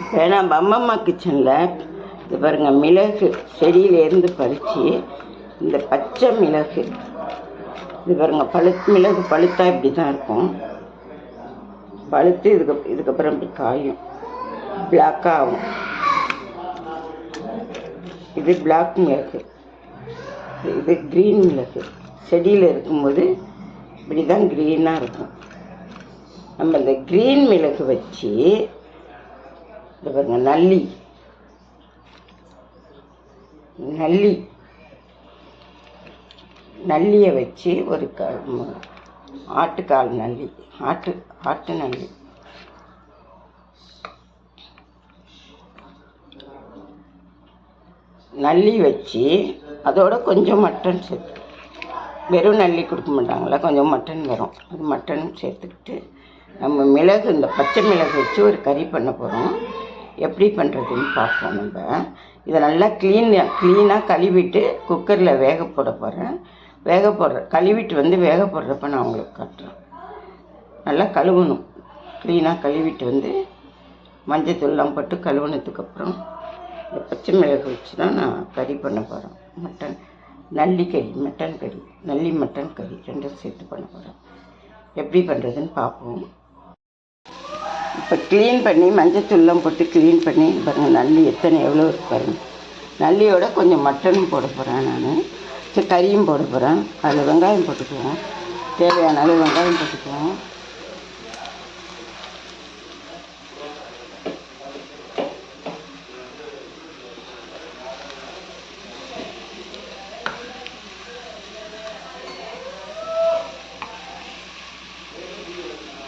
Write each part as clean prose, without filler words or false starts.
இப்போ நம்ம அம்மம்மா கிச்சனில் இது பாருங்கள், மிளகு செடியிலேருந்து பறித்து இந்த பச்சை மிளகு இது பாருங்கள், மிளகு பழுத்தா இப்படி தான் இருக்கும். பழுத்து இதுக்கப்புறம் இப்படி காயும், பிளாக்காக ஆகும். இது பிளாக் மிளகு, இது க்ரீன் மிளகு. செடியில் இருக்கும்போது இப்படி தான் க்ரீனாக இருக்கும். நம்ம இந்த க்ரீன் மிளகு வச்சு இது பாருங்க, நல்லியை வச்சு ஒரு ஆட்டுக்கால் நல்லி, ஆட்டு நல்லி நல்லி வச்சு அதோட கொஞ்சம் மட்டன் சேர்த்து, வெறும் நல்லி கொடுக்க மாட்டாங்களா, கொஞ்சம் மட்டன் வரும், அது மட்டனும் சேர்த்துக்கிட்டு நம்ம மிளகு, இந்த பச்சை மிளகு வச்சு ஒரு கறி பண்ண போகிறோம். எப்படி பண்ணுறதுன்னு பார்ப்போம். நம்ம இதை நல்லா க்ளீனாக கழுவிட்டு குக்கரில் வேக போட போகிறேன். கழுவிட்டு வேக போடுறப்ப நான் உங்களுக்கு காட்டுறேன். நல்லா கழுவணும், க்ளீனாக கழுவிட்டு மஞ்சத்தூள்லாம் போட்டு கழுவுனதுக்கப்புறம் இந்த பச்சை மிளகு வச்சு தான் நான் கறி பண்ண போகிறேன். மட்டன் கறி, நல்லி மட்டன் கறி ரெண்டும் சேர்த்து பண்ண போகிறேன். எப்படி பண்ணுறதுன்னு பார்ப்போம். இப்போ க்ளீன் பண்ணி மஞ்சத்தூள்லாம் போட்டு க்ளீன் பண்ணி பாருங்கள், நல்லி எவ்வளோ இருக்கு பாருங்கள். நல்லியோட கொஞ்சம் மட்டனும் போட போகிறேன் நான். சரி, கறியும் போட போகிறேன். அதில் வெங்காயம் போட்டுக்குவோம், தேவையான அளவு வெங்காயம் போட்டுக்குவோம்.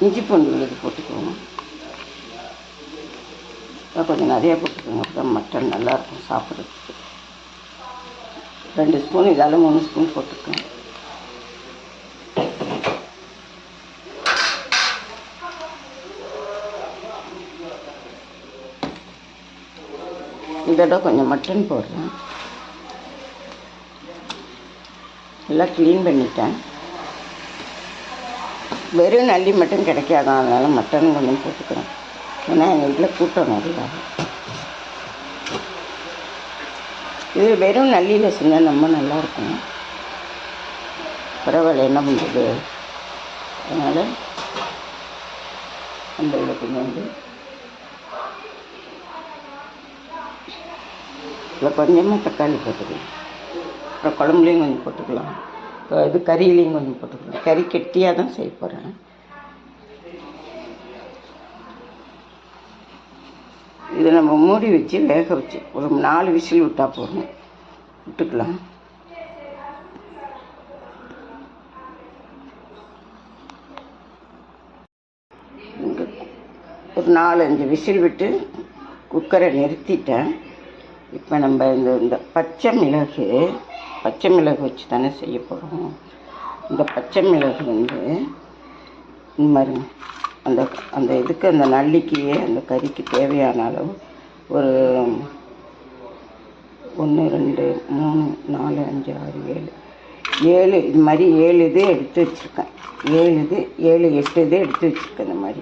இஞ்சி பூண்டு விழுது போட்டுக்குவோம். கொஞ்சம் நிறையா போட்டுக்கோங்க, அப்புறம் மட்டன் நல்லாயிருக்கும் சாப்பிட்றதுக்கு. 2 ஸ்பூன், இதால் 3 ஸ்பூன் போட்டுக்கோங்க. இதோட கொஞ்சம் மட்டன் போடுறேன். எல்லாம் க்ளீன் பண்ணிட்டேன். வெறும் நல்லி மட்டும் கிடைக்காதான், அதனால் மட்டன் கொஞ்சம் போட்டுக்கிறேன். ஏன்னா எங்கள் வீட்டில் கூட்டம் நிறையா. இது வெறும் நல்லியில் செஞ்சால் ரொம்ப நல்லாயிருக்கும். பரவாயில்ல, என்ன பண்ணுறது, அதனால் அந்த இதில் கொஞ்சம் இதில் கொஞ்சமாக தக்காளி போட்டுக்கலாம். அப்புறம் குழம்புலையும் கொஞ்சம் போட்டுக்கலாம், இது கறியிலையும் கொஞ்சம் போட்டுக்கலாம். கறி கெட்டியாக தான் செய்ய போகிறேன். இதை நம்ம மூடி வச்சு வேக வச்சு ஒரு 4 விசில் விட்டால் போதும். விட்டுக்கலாம். ஒரு 4-5 விசில் விட்டு குக்கரை நிறுத்திட்டேன். இப்போ நம்ம இந்த பச்சை மிளகு வச்சு தானே செய்ய போகிறோம். இந்த பச்சை மிளகு இந்த மாதிரி அந்த இதுக்கு, அந்த நல்லிக்கு, அந்த கறிக்கு தேவையான அளவு ஒரு 1 2 3 4 5 6 7 இது மாதிரி 7 இது எடுத்து வச்சுருக்கேன். 7 8 இது எடுத்து வச்சுருக்கேன். இந்த மாதிரி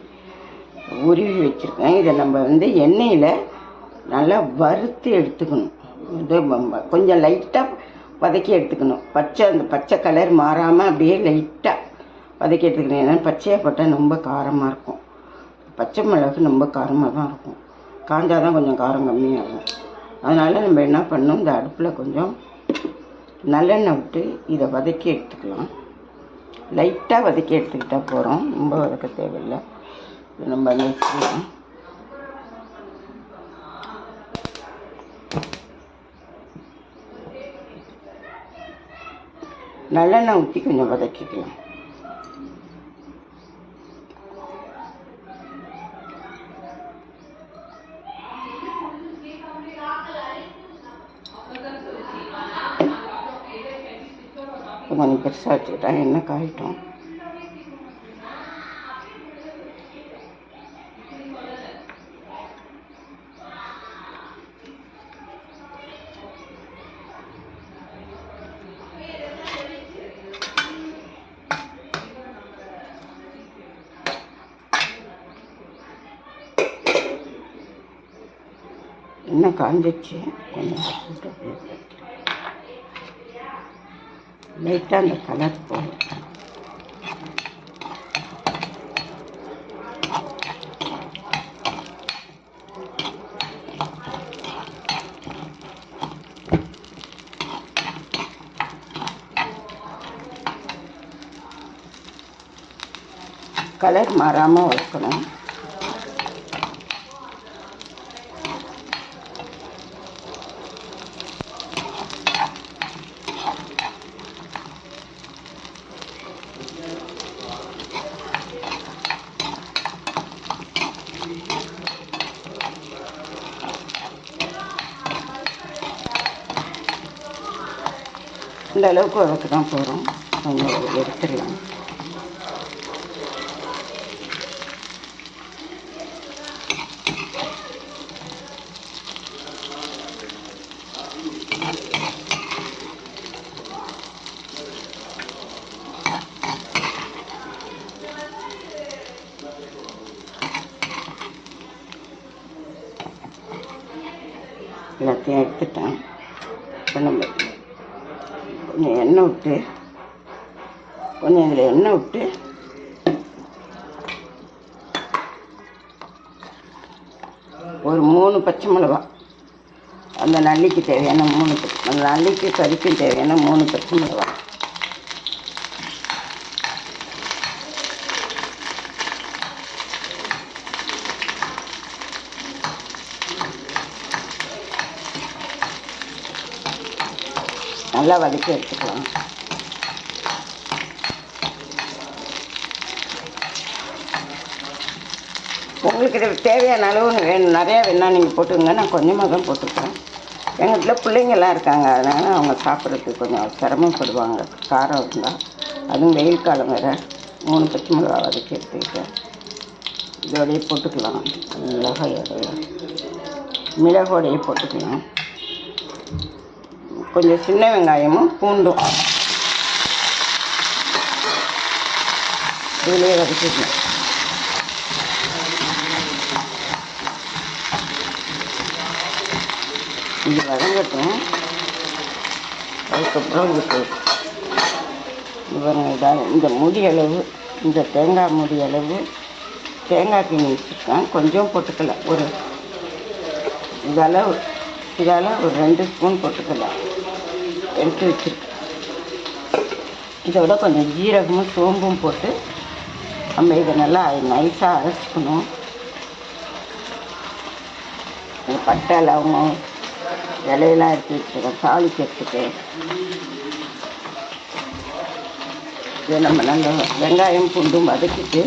உருவி வச்சுருக்கேன். இதை நம்ம எண்ணெயில் நல்லா வறுத்து எடுத்துக்கணும். இது கொஞ்சம் லைட்டாக வதக்கி எடுத்துக்கணும். அந்த பச்சை கலர் மாறாமல் அப்படியே லைட்டாக வதக்கி எடுத்துக்கணும். ஏன்னா பச்சையாக போட்டால் ரொம்ப காரமாக இருக்கும். பச்சை மிளகு ரொம்ப காரமாக தான் இருக்கும். காஞ்சால் தான் கொஞ்சம் காரம் கம்மியாகும். அதனால் நம்ம என்ன பண்ணணும், இந்த அடுப்பில் கொஞ்சம் நல்லெண்ணெய் விட்டு இதை வதக்கி எடுத்துக்கலாம். லைட்டாக வதக்கி எடுத்துக்கிட்டால் போகிறோம், ரொம்ப வதக்க தேவையில்லை. இது நம்ம வச்சுக்கலாம். நல்லெண்ணெய் ஊற்றி கொஞ்சம் வதக்கிக்கலாம். கொஞ்சம் பெருசாக வச்சுக்கிட்டேன், எண்ணெய் காயிட்டோம். எண்ணெய் காஞ்சிச்சு. கொஞ்சம் லைட்டாக அந்த கலர் போகும். கலர் மாறாமல் வறுக்கணும். இந்த அளவுக்கு வதக்க தான் போகிறோம். கொஞ்சம் எடுத்துடலாம். எல்லாத்தையும் எடுத்துட்டேன். இப்போ நம்ம கொஞ்சம் எண்ணெய் விட்டு இதில் எண்ணெய் விட்டு ஒரு 3 பச்சை மிளகா, அந்த நல்லிக்கு தேவையான 3 அந்த நல்லிக்கு கறிக்கும் தேவையான 3 பச்சை மிளகா, நல்லா வதக்கி எடுத்துக்கலாம். உங்களுக்கு இது தேவையான அளவு வேணும், நிறையா வேணால் நீங்கள் போட்டுக்கோங்க. நான் கொஞ்சமாக தான் போட்டுக்கிறேன். எங்கள் வீட்டில் பிள்ளைங்கள்லாம் இருக்காங்க, அதனால் அவங்க சாப்பிட்றதுக்கு கொஞ்சம் சிரமப்படுவாங்க காரம் இருந்தால். அதுவும் வெயில் காலம் வேறு. 3 பச்சை மிளகா வதக்கி எடுத்துக்கிட்டேன். இதோடையே போட்டுக்கலாம். மிளகோடையே போட்டுக்கலாம். கொஞ்சம் சின்ன வெங்காயமும் பூண்டும் இதிலே வதக்கிக்கலாம். இது வதங்கட்டும். அதுக்கப்புறம் இந்த முடி அளவு, இந்த தேங்காய் முடி அளவு தேங்காய் கிண்ணி வச்சுருக்கேன். கொஞ்சம் போட்டுக்கலாம். இதால் ஒரு 2 ஸ்பூன் போட்டுக்கலாம். எடுத்து வச்சுருக்கேன். இதோட கொஞ்சம் ஜீரகமும் சோம்பும் போட்டு நம்ம இதை நல்லா நைஸாக அரைச்சிக்கணும். பட்டை லவங்கம் இலையெல்லாம் எடுத்து வச்சுருக்கேன் தாளிக்கிறதுக்கு. இதை நம்ம நல்லா வெங்காயம் பூண்டும் வதக்கிட்டு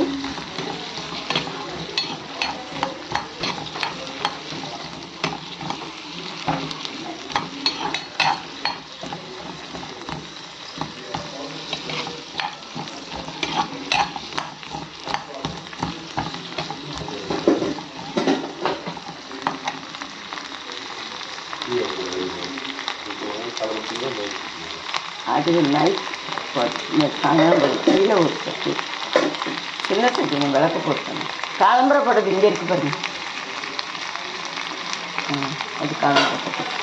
அது நைட் சாயங்காலம் கீழே ஒரு சட்டி, சின்ன சட்டி விளக்கு போட்டேன். காலம்பரை போட்டது இங்கே இருக்கு பாருங்க. அது காலம்பரை போட்டது.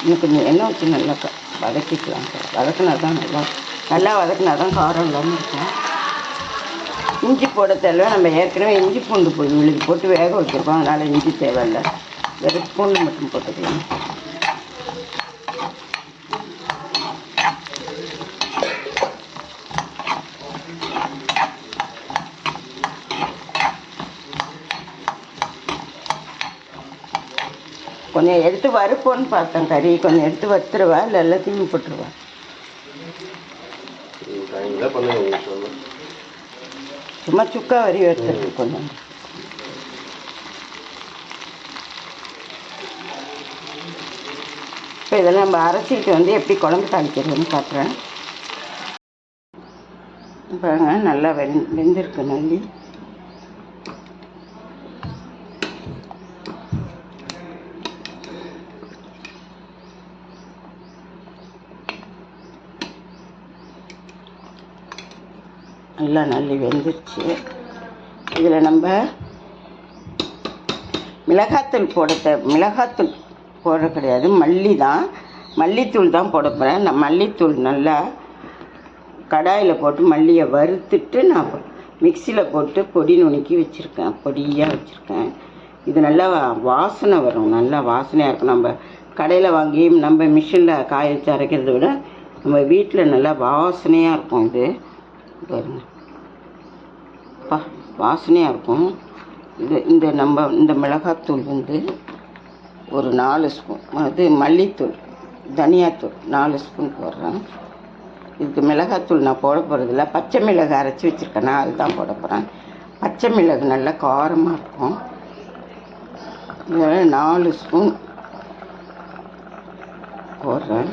இன்னும் கொஞ்சம் எண்ணெய் ஊற்றி நல்லா வதக்கிக்கலாம். வதக்கினா தான் நல்லா வதக்கினா தான் காரம் இல்லாமல் இருக்கும். இஞ்சி போட தேவை. நம்ம ஏற்கனவே இஞ்சி பூண்டு விழுது போட்டு வேக வச்சுருக்கோம், அதனால் இஞ்சி தேவையில்லை. வெறும் பூண்டு மட்டும் போட்டுக்கலாம். கொஞ்சம் எடுத்து வறுப்போன்னு பார்த்தேன். கறி கொஞ்சம் எடுத்து வறுத்துருவா, இல்லை எல்லாத்தையும் போட்டுருவா. சும்மா சுக்கா வரி வறுத்துருக்கு கொஞ்சம். இப்போ இதெல்லாம் நம்ம அரைச்சிட்டு எப்படி குழம்பு தாளிக்கிறதுன்னு காட்டுறேன். பாருங்க, நல்லா வெந்திருக்கு நல்லி. நல்லா நல்லி வெந்துருச்சு. இதில் நம்ம மிளகாத்தூள் மிளகாத்தூள் போட கிடையாது, மல்லித்தூள் தான் போட போகிறேன். நான் மல்லித்தூள் நல்லா கடாயில் போட்டு மல்லியை வறுத்துட்டு நான் மிக்சியில் போட்டு பொடி நுணுக்கி வச்சுருக்கேன், பொடியாக வச்சுருக்கேன். இது நல்லா வாசனை வரும், நல்லா வாசனையாக இருக்கும். நம்ம கடையில் வாங்கி நம்ம மிஷினில் காய வச்சு அரைக்கிறத விட நம்ம வீட்டில் நல்லா வாசனையாக இருக்கும். இது பாருங்க, வாசனையாக இருக்கும். இந்த மிளகாத்தூள் ஒரு 4 ஸ்பூன், அது மல்லித்தூள், தனியாத்தூள் 4 ஸ்பூன் போடுறேன். இதுக்கு மிளகாத்தூள் நான் போட போகிறதில்ல, பச்சை மிளகு அரைச்சி வச்சுருக்கேன்னா அதுதான் போட போகிறேன். பச்சை மிளகு நல்லா காரமாக இருக்கும். இதில் 4 ஸ்பூன் போடுறேன்.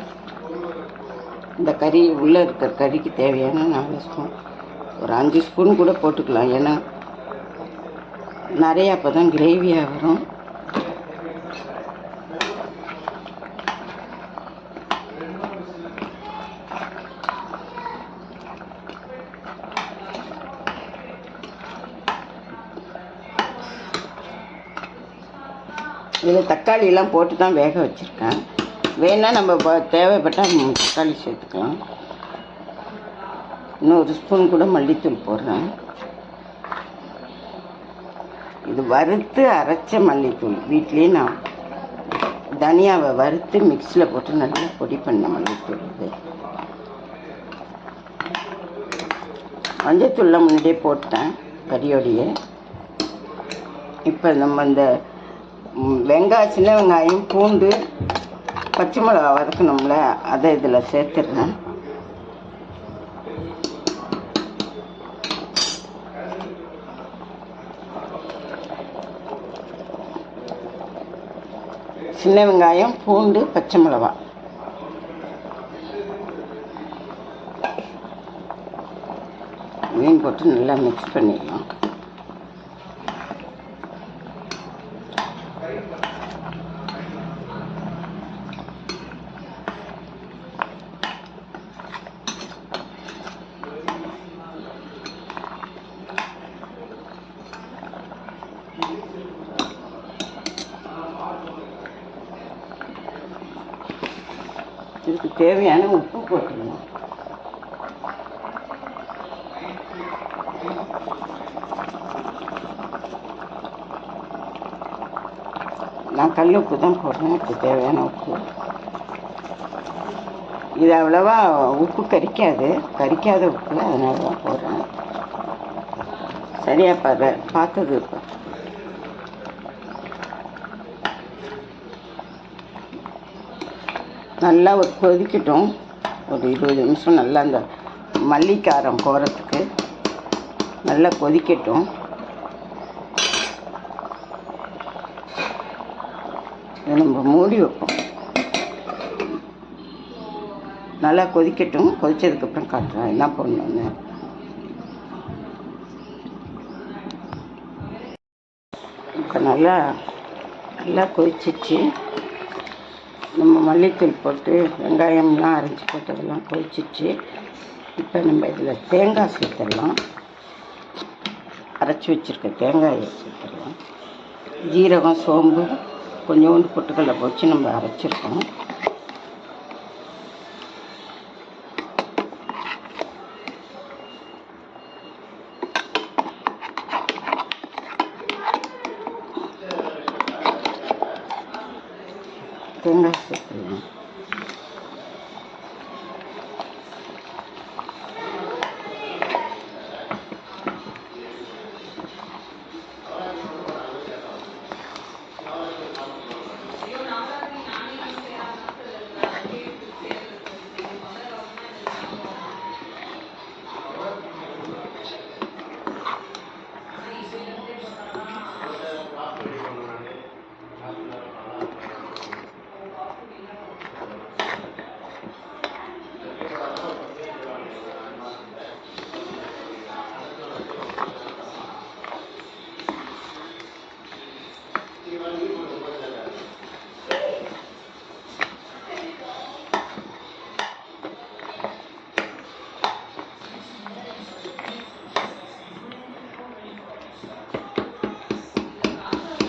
இந்த கறி உள்ளே இருக்கிற கறிக்கு தேவையான 4 ஸ்பூன், ஒரு 5 ஸ்பூன் கூட போட்டுக்கலாம். ஏன்னா நிறையா அப்போ தான் கிரேவியாக வரும். இதில் தக்காளியெல்லாம் போட்டு தான் வேக வச்சுருக்கேன். வேணால் நம்ம தேவைப்பட்டால் தக்காளி சேர்த்துக்கலாம். இன்னும் 1 ஸ்பூன் கூட மல்லித்தூள் போடுறேன். இது வறுத்து அரைச்ச மல்லித்தூள், வீட்லேயே நான் தனியாவை வறுத்து மிக்சியில் போட்டு நல்லா பொடி பண்ண மல்லித்தூள். இது மஞ்சத்தூள்லாம் முன்னாடியே போட்டேன் கறியோடையே. இப்போ நம்ம இந்த சின்ன வெங்காயம், பூண்டு, பச்சை மிளகா வதக்கணும்ல, அதை இதில் சேர்த்துடுறேன். சின்ன வெங்காயம், பூண்டு, பச்சை மிளகா மீன் போட்டு நல்லா மிக்ஸ் பண்ணிடலாம். இதுக்கு தேவையான உப்பு போட்டுக்கணும். நான் கல் உப்பு தான் போடுறேன். இதுக்கு தேவையான உப்பு. இது அவ்வளோவா உப்பு கரிக்காத உப்பு, அதனால தான் போடுறேன். சரியா பார்த்தது இப்போ. நல்லா ஒரு கொதிக்கட்டும், ஒரு 20 நிமிஷம் நல்லா அந்த மல்லிக்காரம் போகிறதுக்கு நல்லா கொதிக்கட்டும். இதை நம்ம மூடி வைப்போம். நல்லா கொதிக்கட்டும். கொதித்ததுக்கப்புறம் காட்டுறேன் என்ன பண்ணணுன்னு. இப்போ நல்லா கொதிச்சிச்சு. நம்ம மல்லித்தூள் போட்டு வெங்காயம்லாம் அரைச்சி போட்டதெல்லாம் கொதிச்சிச்சு. இப்போ நம்ம இதில் தேங்காய் சேர்த்துடலாம். அரைச்சி வச்சுருக்க தேங்காயை சேர்த்துடலாம். ஜீரகம், சோம்பு, கொஞ்சோண்டு பொட்டுக்கடலை போச்சு நம்ம அரைச்சிருக்கோம். தேங்காய் சேர்த்துக்கலாம்.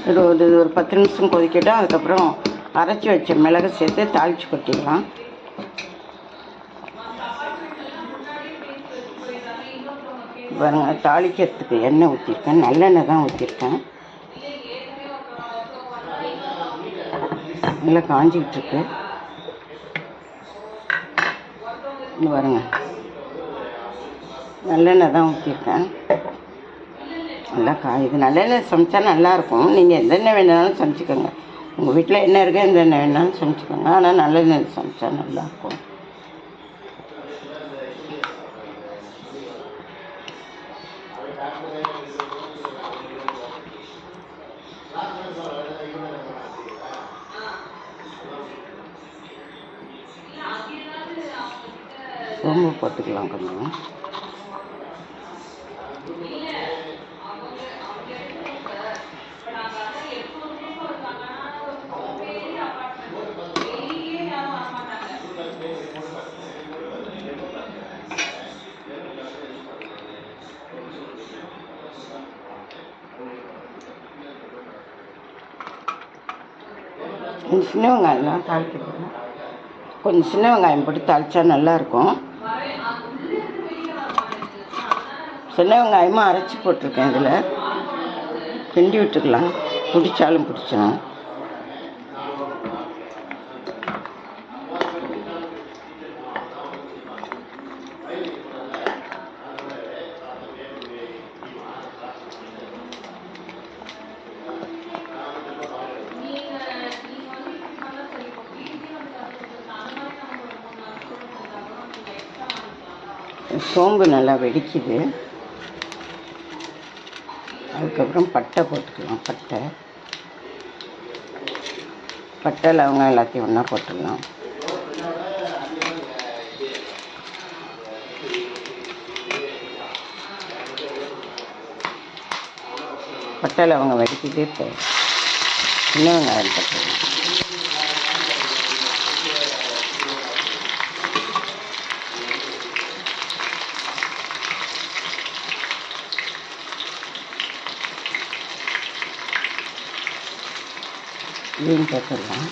ஒரு 10 நிமிஷம் கொதிக்கட்டும். அதுக்கப்புறம் அரைச்சி வச்ச மிளகு சேர்த்து தாளித்து கொட்டிடலாம். பாருங்க, தாளிக்கிறதுக்கு எண்ணெய் ஊற்றிருக்கேன், நல்லெண்ணெய் தான் ஊற்றிருக்கேன். நல்லா காஞ்சிக்கிட்டு இருக்கு. பாருங்க, நல்லெண்ணெய் தான் ஊற்றிருக்கேன். நல்லா இது நல்லெண்ணெய் சமைச்சா நல்லாயிருக்கும். நீங்கள் எந்தெண்ணெய் வேணாலும் சமைச்சிக்கோங்க. உங்கள் வீட்டில் என்ன இருக்கோ எந்த எண்ணெய் வேணாலும் சமைச்சிக்கோங்க. ஆனால் நல்லெண்ணெய் சமைச்சா நல்லாயிருக்கும். சோம்பு போட்டுக்கலாம் கொஞ்சம். சின்ன வெங்காயம்லாம் தாளிக்கிறது, கொஞ்சம் சின்ன வெங்காயம் போட்டு தாளித்தா நல்லாயிருக்கும். சின்ன வெங்காயமாக அரைச்சி போட்டிருக்கேன். இதில் கிண்டி விட்டுக்கலாம், பிடிச்சாலும் பிடிச்சிடும். சோம்பு நல்லா வெடிக்குது. அதுக்கப்புறம் பட்டை போட்டுக்கலாம். பட்டை லவங்கம் எல்லாத்தையும் ஒன்றா போட்டுடலாம். பட்டை லவங்கம் வெடிக்குது. இப்போ சின்ன வெங்காயம் போட்டுடலாம். இதையும் போட்டுடலாம்.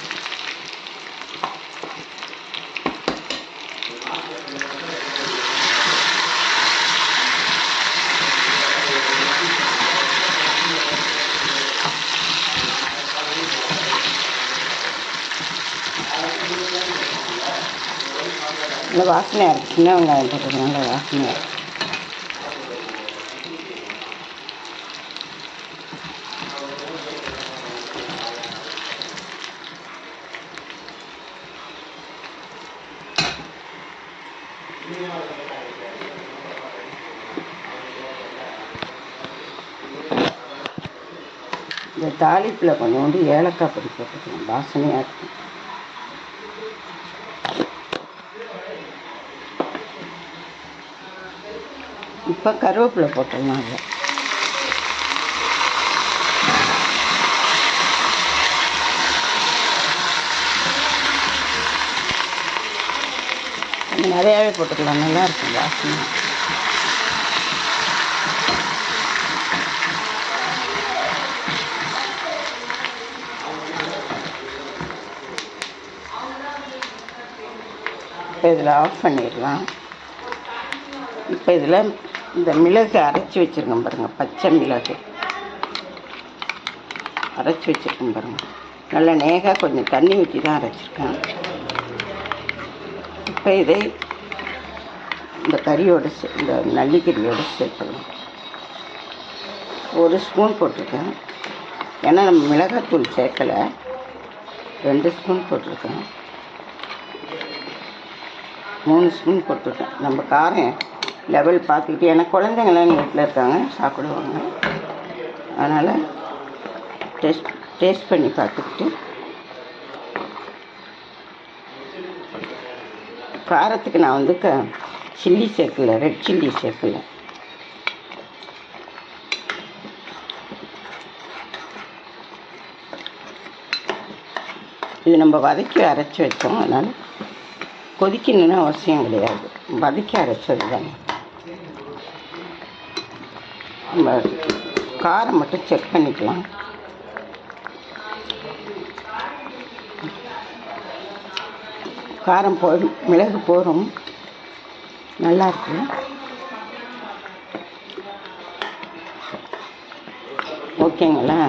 நல்லா வாசனையாக இருக்குது. சின்ன வெங்காயம் போட்டுறதுனால வாசனையாக இருக்குது. இந்த தாளிப்பில் கொஞ்சோண்டு ஏலக்காய் பொடி போட்டுக்கலாம், வாசனையாக இருக்கும். இப்போ கருவேப்பிலை போட்டுடலாம். அதில் நிறையாவே போட்டுக்கலாம், நல்லாயிருக்கும் வாசனை. இப்போ இதில் ஆஃப் பண்ணிடலாம். இப்போ இதில் இந்த மிளகு அரைச்சி வச்சுருக்கேன் பாருங்கள், பச்சை மிளகு அரைச்சி வச்சுருக்கேன் பாருங்கள். நல்லா நேகாக கொஞ்சம் தண்ணி ஊற்றி தான் அரைச்சிருக்கேன். இப்போ இதை இந்த கறியோடு இந்த நல்லிக்கறியோடு சேர்த்துக்கலாம். 1 ஸ்பூன் போட்டிருக்கேன், ஏன்னா நம்ம மிளகாத்தூள் சேர்க்கலை. 2 ஸ்பூன் போட்டிருக்கேன், 3 ஸ்பூன் போட்டிருக்கேன். நம்ம காரம் லெவல் பார்த்துக்கிட்டு, ஏன்னா குழந்தைங்களாம் எங்கள் வீட்டில் இருக்காங்க, சாப்பிடுவாங்க. அதனால் டேஸ்ட் பண்ணி பார்த்துக்கிட்டு, காரத்துக்கு நான் வந்து சில்லி சேர்க்கல, ரெட் சில்லி சேர்க்கல. இது நம்ம வதக்கி அரைச்சி வச்சோம், அதனால் கொதிக்கணுன்னு அவசியம் கிடையாது. வதக்கி அரைச்சது தானே. நம்ம காரம் மட்டும் செக் பண்ணிக்கலாம். காரம் போடும், மிளகு போடும், நல்லாயிருக்கு. ஓகேங்களா?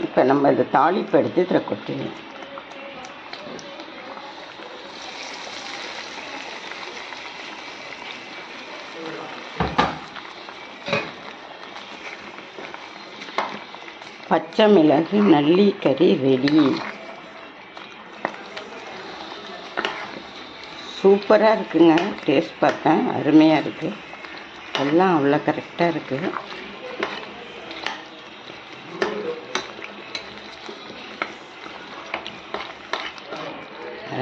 இப்போ நம்ம இந்த தாளிப்பு எடுத்து இதில் கொட்டிடலாம். பச்சை மிளகு நல்லி கறி ரெடி. சூப்பராக இருக்குங்க. டேஸ்ட் பார்த்தேன், அருமையாக இருக்குது. எல்லாம் அவ்வளோ கரெக்டாக இருக்குது.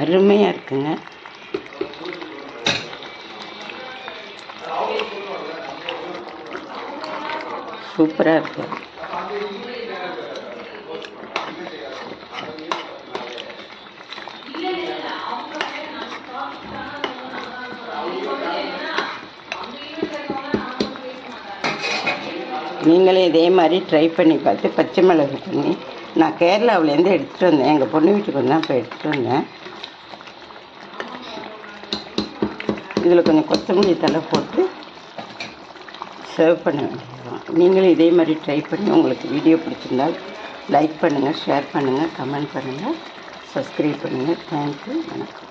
அருமையாக இருக்குங்க. சூப்பராக இருக்குது. நீங்களே இதே மாதிரி ட்ரை பண்ணி பார்த்து பச்சை மிளகு பண்ணி, நான் கேரளாவிலேருந்து எடுத்துகிட்டு வந்தேன். எங்கள் பொண்ணு வீட்டுக்கு வந்து இப்போ எடுத்துகிட்டு வந்தேன். இதில் கொஞ்சம் கொத்தமல்லி தழை போட்டு சர்வ் பண்ண வேண்டியதுதான். நீங்களும் இதே மாதிரி ட்ரை பண்ணி, உங்களுக்கு வீடியோ பிடிச்சிருந்தால் லைக் பண்ணுங்கள், ஷேர் பண்ணுங்கள், கமெண்ட் பண்ணுங்கள், சப்ஸ்கிரைப் பண்ணுங்கள். தேங்க்யூ. வணக்கம்.